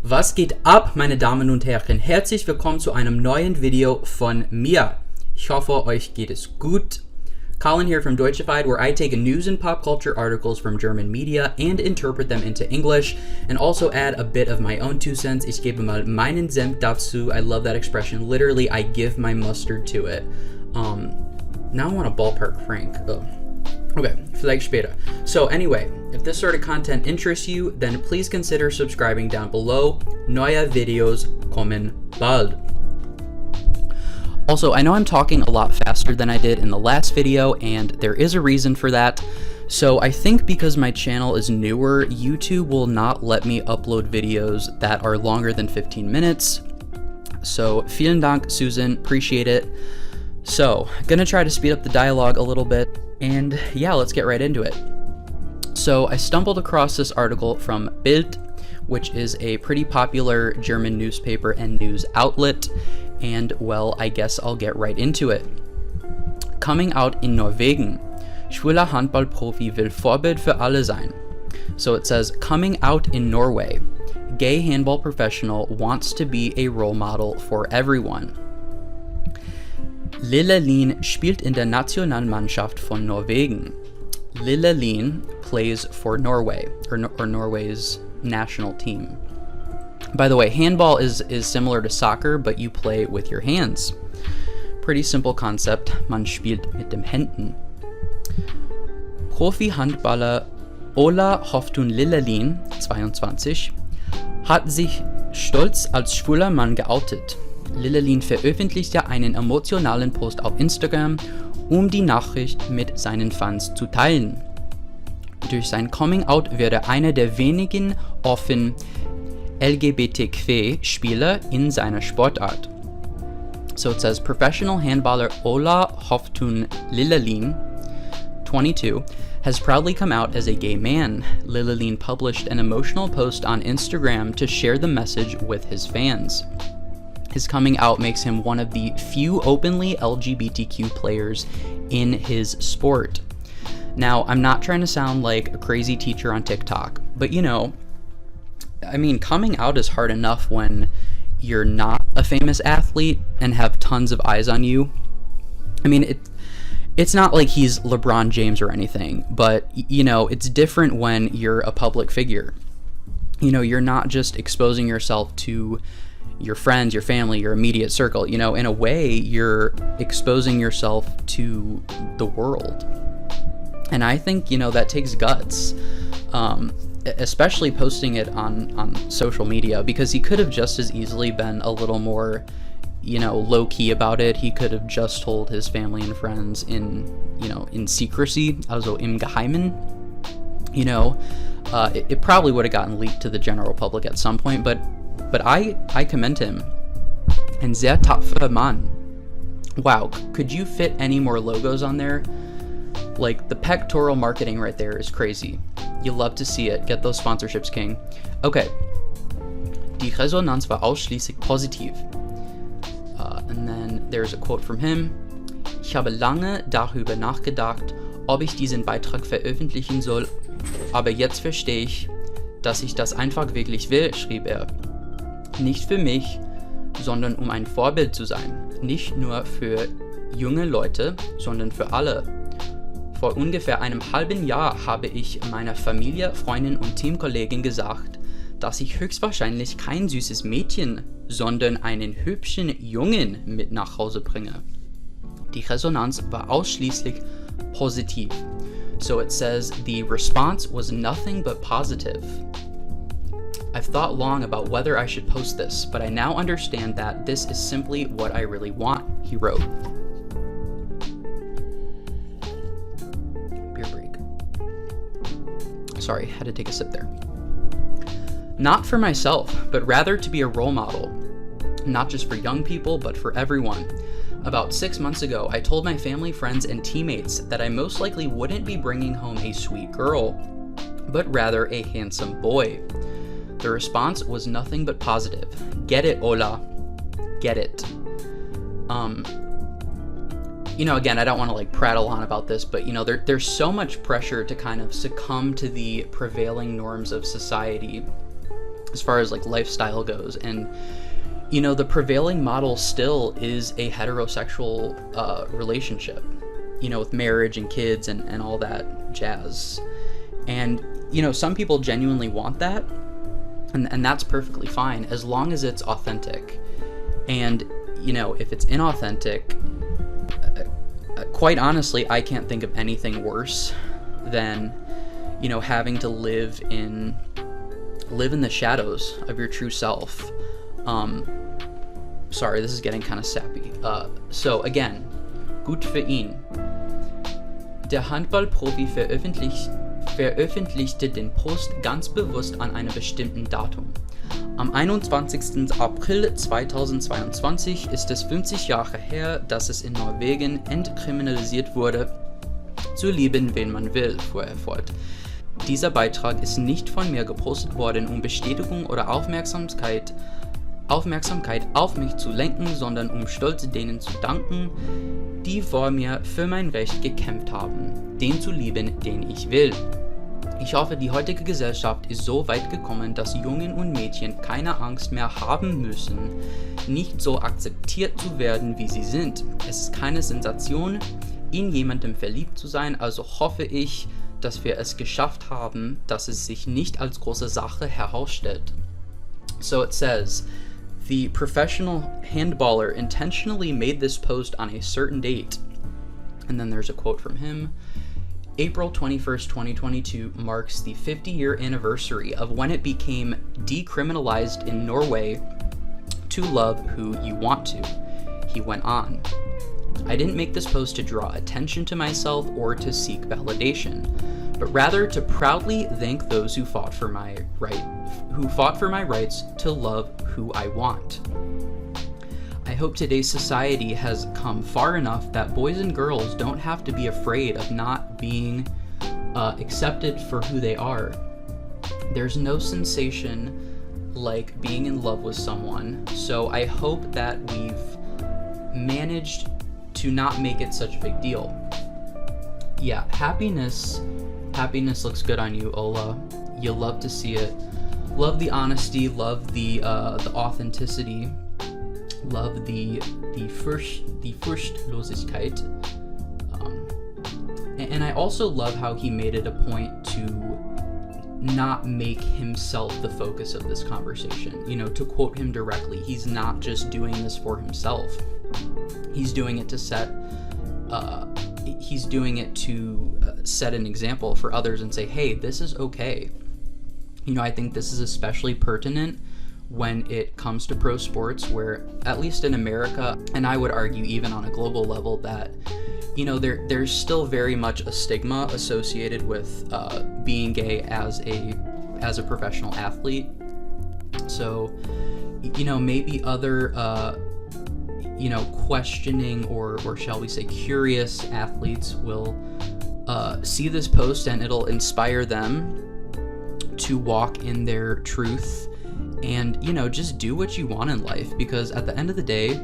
Was geht ab, meine Damen und Herren? Herzlich willkommen zu einem neuen Video von mir. Ich hoffe, euch geht es gut. Colin here from Deutschified, where I take news and pop culture articles from German media and interpret them into English, and also add a bit of my own 2 cents. Ich gebe mal meinen Senf dazu. I love that expression. Literally, I give my mustard to it. Now I want a ballpark Frank. Oh. Okay, vielleicht später. So anyway, if this sort of content interests you, then please consider subscribing down below. Neue Videos kommen bald. Also, I know I'm talking a lot faster than I did in the last video, and there is a reason for that. So I think because my channel is newer, YouTube will not let me upload videos that are longer than 15 minutes. So vielen Dank, Susan, appreciate it. So, gonna try to speed up the dialogue a little bit, and yeah, let's get right into it. So I stumbled across this article from Bild, which is a pretty popular German newspaper and news outlet, and well, I guess I'll get right into it. Coming out in Norwegen. Schwuler Handball-Profi will Vorbild für alle sein. So it says, coming out in Norway. Gay handball professional wants to be a role model for everyone. Lille spielt in der Nationalmannschaft von Norwegen. Lille plays for Norway, or Norway's national team. By the way, handball is similar to soccer, but you play with your hands. Pretty simple concept. Man spielt mit den Händen. Profi-Handballer Ola Hoftun Lillelin, 22, hat sich stolz als schwuler Mann geoutet. Lillelin veröffentlichte einen emotionalen Post auf Instagram, um die Nachricht mit seinen Fans zu teilen. Durch sein Coming-out wird er einer der wenigen offen LGBTQ-Spieler in seiner Sportart. So it says, professional handballer Ola Hoftun Lillelin, 22, has proudly come out as a gay man. Lillelin published an emotional post on Instagram to share the message with his fans. His coming out makes him one of the few openly LGBTQ players in his sport. Now, I'm not trying to sound like a crazy teacher on TikTok, but you know, I mean, coming out is hard enough when you're not a famous athlete and have tons of eyes on you. I mean, it's not like he's LeBron James or anything, but you know, it's different when you're a public figure. You know, you're not just exposing yourself to your friends, your family, your immediate circle. You know, in a way, you're exposing yourself to the world. And I think, you know, that takes guts, especially posting it on social media, because he could have just as easily been a little more, you know, low-key about it. He could have just told his family and friends in, you know, in secrecy, also im Geheimen. You know, it probably would have gotten leaked to the general public at some point, but I commend him. Ein sehr tapferer Mann. Wow, could you fit any more logos on there? Like, the pectoral marketing right there is crazy. You love to see it. Get those sponsorships, King. Okay. Die Resonanz war ausschließlich positiv. And then there's a quote from him. Ich habe lange darüber nachgedacht, ob ich diesen Beitrag veröffentlichen soll, aber jetzt verstehe ich, dass ich das einfach wirklich will, schrieb er. Nicht für mich, sondern um ein Vorbild zu sein. Nicht nur für junge Leute, sondern für alle. Vor ungefähr einem halben Jahr habe ich meiner Familie, Freundin und Teamkollegin gesagt, dass ich höchstwahrscheinlich kein süßes Mädchen, sondern einen hübschen Jungen mit nach Hause bringe. Die Resonanz war ausschließlich positiv. So it says the response was nothing but positive. I've thought long about whether I should post this, but I now understand that this is simply what I really want, he wrote. Beer break. Sorry, had to take a sip there. Not for myself, but rather to be a role model. Not just for young people, but for everyone. About 6 months ago, I told my family, friends, and teammates that I most likely wouldn't be bringing home a sweet girl, but rather a handsome boy. The response was nothing but positive. Get it, Ola. Get it. You know, again, I don't want to like prattle on about this, but you know, there's so much pressure to kind of succumb to the prevailing norms of society as far as like lifestyle goes. And you know, the prevailing model still is a heterosexual relationship, you know, with marriage and kids and all that jazz. And you know, some people genuinely want that, and that's perfectly fine as long as it's authentic. And you know, if it's inauthentic, quite honestly, I can't think of anything worse than, you know, having to live in the shadows of your true self. Sorry, this is getting kind of sappy. So again, gut für ihn. Der Handball-Profi veröffentlichte den Post ganz bewusst an einem bestimmten Datum. Am 21. April 2022 ist es 50 Jahre her, dass es in Norwegen entkriminalisiert wurde, zu lieben, wen man will, fuhr er fort. Dieser Beitrag ist nicht von mir gepostet worden, um Bestätigung oder Aufmerksamkeit auf mich zu lenken, sondern um stolz denen zu danken, die vor mir für mein Recht gekämpft haben, den zu lieben, den ich will. Ich hoffe, die heutige Gesellschaft ist so weit gekommen, dass Jungen und Mädchen keine Angst mehr haben müssen, nicht so akzeptiert zu werden, wie sie sind. Es ist keine Sensation, in jemandem verliebt zu sein, also hoffe ich, dass wir es geschafft haben, dass es sich nicht als große Sache herausstellt. So it says, the professional handballer intentionally made this post on a certain date. And then there's a quote from him. April 21st, 2022 marks the 50-year anniversary of when it became decriminalized in Norway to love who you want to. He went on. I didn't make this post to draw attention to myself or to seek validation, but rather to proudly thank those who fought for my rights to love who I want. I hope today's society has come far enough that boys and girls don't have to be afraid of not being accepted for who they are. There's no sensation like being in love with someone, so I hope that we've managed to not make it such a big deal. Yeah, happiness looks good on you, Ola. You love to see it. Love the honesty, love the authenticity, love the Furchtlosigkeit. And I also love how he made it a point to not make himself the focus of this conversation. You know, to quote him directly, he's not just doing this for himself. He's doing it to set an example for others and say, hey, this is okay. You know, I think this is especially pertinent when it comes to pro sports, where, at least in America, and I would argue even on a global level, that, you know, there's still very much a stigma associated with being gay as a professional athlete. So, you know, maybe other you know, questioning or shall we say curious athletes will see this post and it'll inspire them to walk in their truth and, you know, just do what you want in life, because at the end of the day,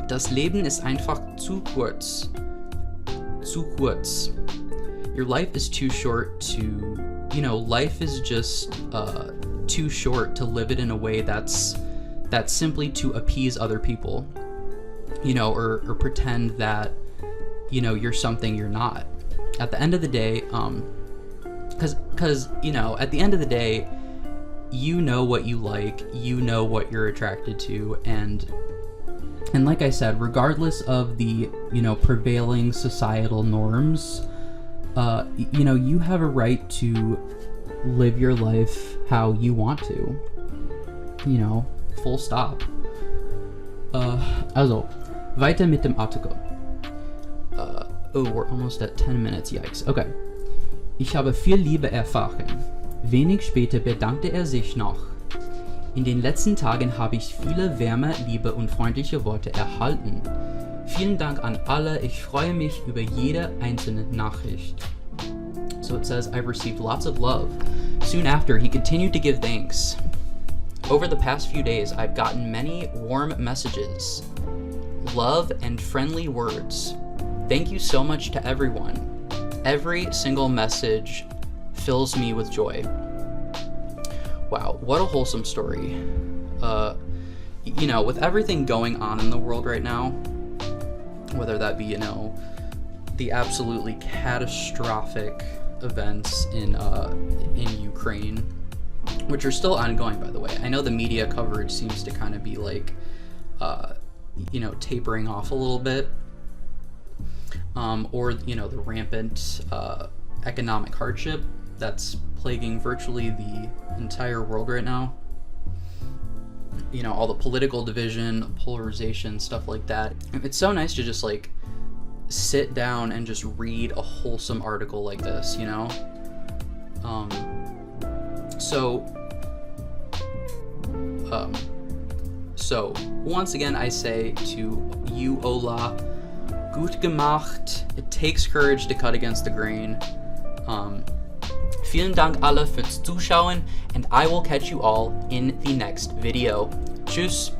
das Leben ist einfach zu kurz. Zu kurz. Your life is too short to, you know, life is just too short to live it in a way that's simply to appease other people, you know, or pretend that, you know, you're something you're not. At the end of the day, because you know, at the end of the day, you know what you like, you know what you're attracted to, and like I said, regardless of the, you know, prevailing societal norms, you know, you have a right to live your life how you want to, you know, full stop. Also, weiter mit dem Artikel. Oh, we're almost at 10 minutes, yikes. Okay. Ich habe viel Liebe erfahren. Wenig später bedankte er sich noch. In den letzten Tagen habe ich viele Wärme, Liebe und freundliche Worte erhalten. Vielen Dank an alle. Ich freue mich über jede einzelne Nachricht. So it says, I've received lots of love. Soon after, he continued to give thanks. Over the past few days, I've gotten many warm messages, love, and friendly words. Thank you so much to everyone. Every single message fills me with joy. Wow, what a wholesome story. You know, with everything going on in the world right now, whether that be, you know, the absolutely catastrophic events in Ukraine, which are still ongoing, by the way. I know the media coverage seems to kind of be like, you know, tapering off a little bit, or, you know, the rampant economic hardship that's plaguing virtually the entire world right now. You know, all the political division, polarization, stuff like that. It's so nice to just like sit down and just read a wholesome article like this, you know? So once again, I say to you, Ola, gut gemacht. It takes courage to cut against the grain. Vielen Dank alle fürs Zuschauen, and I will catch you all in the next video. Tschüss!